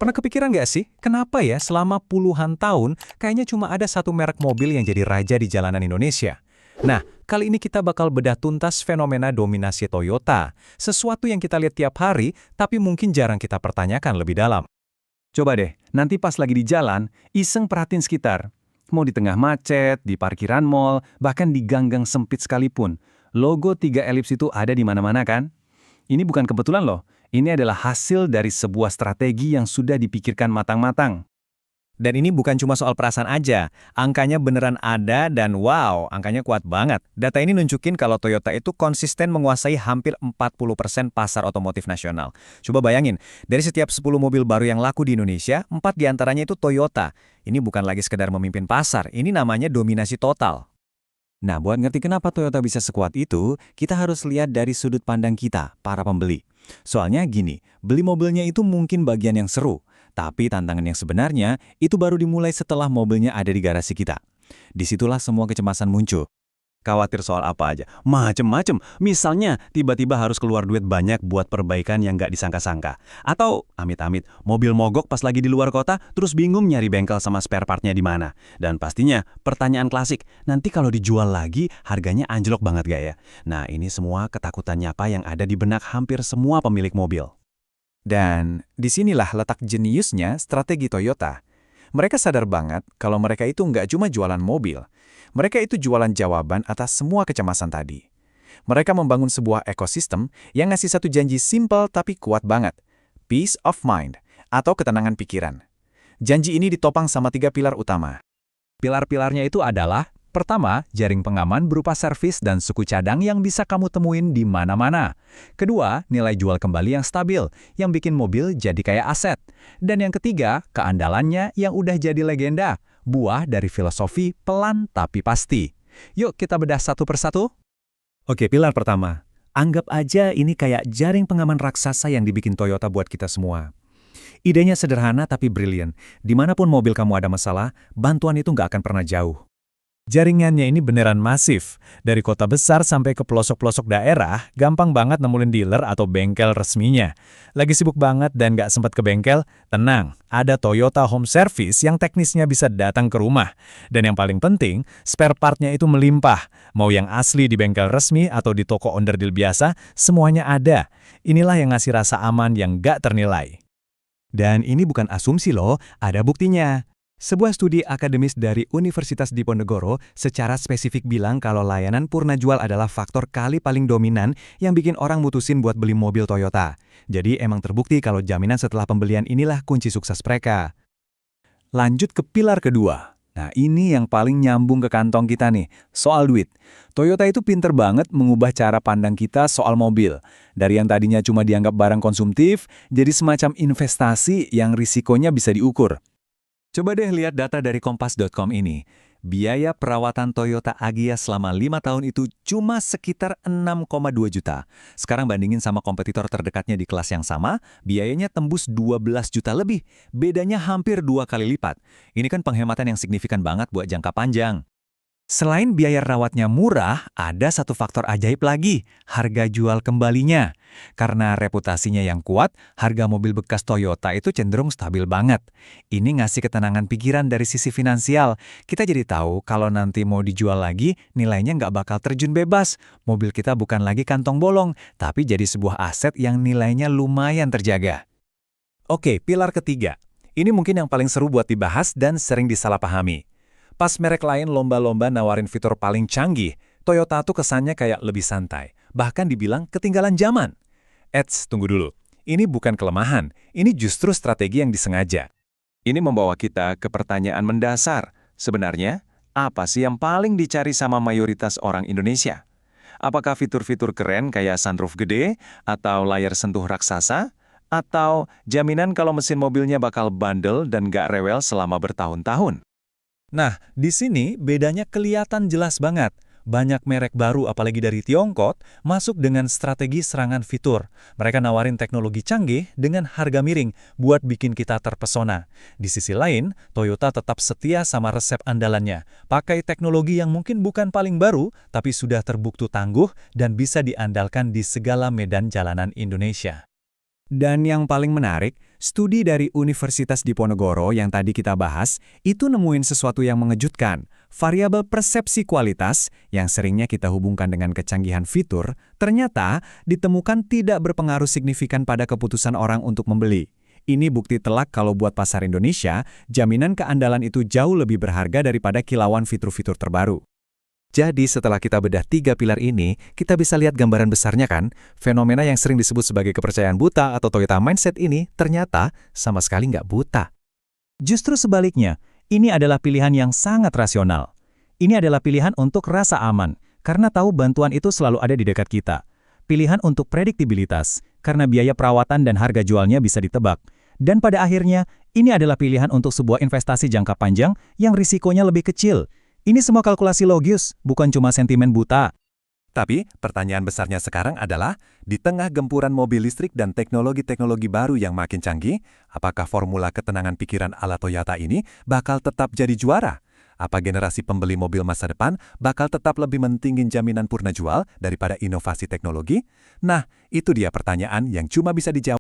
Pernah kepikiran nggak sih, kenapa ya selama puluhan tahun kayaknya cuma ada satu merek mobil yang jadi raja di jalanan Indonesia? Nah, kali ini kita bakal bedah tuntas fenomena dominasi Toyota. Sesuatu yang kita lihat tiap hari, tapi mungkin jarang kita pertanyakan lebih dalam. Coba deh, nanti pas lagi di jalan, iseng perhatiin sekitar. Mau di tengah macet, di parkiran mall, bahkan di gang-gang sempit sekalipun. Logo 3 elips itu ada di mana-mana kan? Ini bukan kebetulan loh, ini adalah hasil dari sebuah strategi yang sudah dipikirkan matang-matang. Dan ini bukan cuma soal perasaan aja, angkanya beneran ada dan wow, angkanya kuat banget. Data ini nunjukin kalau Toyota itu konsisten menguasai hampir 40% pasar otomotif nasional. Coba bayangin, dari setiap 10 mobil baru yang laku di Indonesia, 4 diantaranya itu Toyota. Ini bukan lagi sekedar memimpin pasar, ini namanya dominasi total. Nah, buat ngerti kenapa Toyota bisa sekuat itu, kita harus lihat dari sudut pandang kita, para pembeli. Soalnya gini, beli mobilnya itu mungkin bagian yang seru, tapi tantangan yang sebenarnya itu baru dimulai setelah mobilnya ada di garasi kita. Disitulah semua kecemasan muncul. Khawatir soal apa aja? Macem-macem. Misalnya, tiba-tiba harus keluar duit banyak buat perbaikan yang nggak disangka-sangka. Atau, amit-amit, mobil mogok pas lagi di luar kota, terus bingung nyari bengkel sama spare partnya di mana. Dan pastinya, pertanyaan klasik, nanti kalau dijual lagi, harganya anjlok banget gak ya? Nah, ini semua ketakutan nyata yang ada di benak hampir semua pemilik mobil. Dan disinilah letak jeniusnya strategi Toyota. Mereka sadar banget kalau mereka itu nggak cuma jualan mobil. Mereka itu jualan jawaban atas semua kecemasan tadi. Mereka membangun sebuah ekosistem yang ngasih satu janji simpel tapi kuat banget. Peace of mind, atau ketenangan pikiran. Janji ini ditopang sama 3 pilar utama. Pilar-pilarnya itu adalah, pertama, jaring pengaman berupa servis dan suku cadang yang bisa kamu temuin di mana-mana. Kedua, nilai jual kembali yang stabil, yang bikin mobil jadi kayak aset. Dan yang ketiga, keandalannya yang udah jadi legenda, buah dari filosofi pelan tapi pasti. Yuk kita bedah satu persatu. Oke, pilar pertama. Anggap aja ini kayak jaring pengaman raksasa yang dibikin Toyota buat kita semua. Idenya sederhana tapi brilian. Dimanapun mobil kamu ada masalah, bantuan itu nggak akan pernah jauh. Jaringannya ini beneran masif. Dari kota besar sampai ke pelosok-pelosok daerah, gampang banget nemuin dealer atau bengkel resminya. Lagi sibuk banget dan nggak sempat ke bengkel? Tenang, ada Toyota Home Service yang teknisnya bisa datang ke rumah. Dan yang paling penting, spare partnya itu melimpah. Mau yang asli di bengkel resmi atau di toko onderdil biasa, semuanya ada. Inilah yang ngasih rasa aman yang nggak ternilai. Dan ini bukan asumsi loh, ada buktinya. Sebuah studi akademis dari Universitas Diponegoro secara spesifik bilang kalau layanan purna jual adalah faktor kali paling dominan yang bikin orang mutusin buat beli mobil Toyota. Jadi emang terbukti kalau jaminan setelah pembelian inilah kunci sukses mereka. Lanjut ke pilar kedua. Nah, ini yang paling nyambung ke kantong kita nih, soal duit. Toyota itu pinter banget mengubah cara pandang kita soal mobil. Dari yang tadinya cuma dianggap barang konsumtif, jadi semacam investasi yang risikonya bisa diukur. Coba deh lihat data dari kompas.com ini. Biaya perawatan Toyota Agya selama 5 tahun itu cuma sekitar 6,2 juta. Sekarang bandingin sama kompetitor terdekatnya di kelas yang sama, biayanya tembus 12 juta lebih. Bedanya hampir 2 kali lipat. Ini kan penghematan yang signifikan banget buat jangka panjang. Selain biaya rawatnya murah, ada satu faktor ajaib lagi, harga jual kembalinya. Karena reputasinya yang kuat, harga mobil bekas Toyota itu cenderung stabil banget. Ini ngasih ketenangan pikiran dari sisi finansial. Kita jadi tahu kalau nanti mau dijual lagi, nilainya nggak bakal terjun bebas. Mobil kita bukan lagi kantong bolong, tapi jadi sebuah aset yang nilainya lumayan terjaga. Oke, pilar ketiga. Ini mungkin yang paling seru buat dibahas dan sering disalahpahami. Pas merek lain lomba-lomba nawarin fitur paling canggih, Toyota tuh kesannya kayak lebih santai, bahkan dibilang ketinggalan zaman. Tunggu dulu. Ini bukan kelemahan, ini justru strategi yang disengaja. Ini membawa kita ke pertanyaan mendasar. Sebenarnya, apa sih yang paling dicari sama mayoritas orang Indonesia? Apakah fitur-fitur keren kayak sunroof gede, atau layar sentuh raksasa, atau jaminan kalau mesin mobilnya bakal bandel dan gak rewel selama bertahun-tahun? Nah, di sini bedanya kelihatan jelas banget. Banyak merek baru, apalagi dari Tiongkok, masuk dengan strategi serangan fitur. Mereka nawarin teknologi canggih dengan harga miring buat bikin kita terpesona. Di sisi lain, Toyota tetap setia sama resep andalannya. Pakai teknologi yang mungkin bukan paling baru, tapi sudah terbukti tangguh dan bisa diandalkan di segala medan jalanan Indonesia. Dan yang paling menarik, studi dari Universitas Diponegoro yang tadi kita bahas, itu nemuin sesuatu yang mengejutkan. Variabel persepsi kualitas, yang seringnya kita hubungkan dengan kecanggihan fitur, ternyata ditemukan tidak berpengaruh signifikan pada keputusan orang untuk membeli. Ini bukti telak kalau buat pasar Indonesia, jaminan keandalan itu jauh lebih berharga daripada kilauan fitur-fitur terbaru. Jadi setelah kita bedah 3 pilar ini, kita bisa lihat gambaran besarnya kan? Fenomena yang sering disebut sebagai kepercayaan buta atau Toyota mindset ini ternyata sama sekali nggak buta. Justru sebaliknya, ini adalah pilihan yang sangat rasional. Ini adalah pilihan untuk rasa aman, karena tahu bantuan itu selalu ada di dekat kita. Pilihan untuk prediktibilitas, karena biaya perawatan dan harga jualnya bisa ditebak. Dan pada akhirnya, ini adalah pilihan untuk sebuah investasi jangka panjang yang risikonya lebih kecil. Ini semua kalkulasi logis, bukan cuma sentimen buta. Tapi, pertanyaan besarnya sekarang adalah, di tengah gempuran mobil listrik dan teknologi-teknologi baru yang makin canggih, apakah formula ketenangan pikiran ala Toyota ini bakal tetap jadi juara? Apa generasi pembeli mobil masa depan bakal tetap lebih mentingin jaminan purna jual daripada inovasi teknologi? Nah, itu dia pertanyaan yang cuma bisa dijawab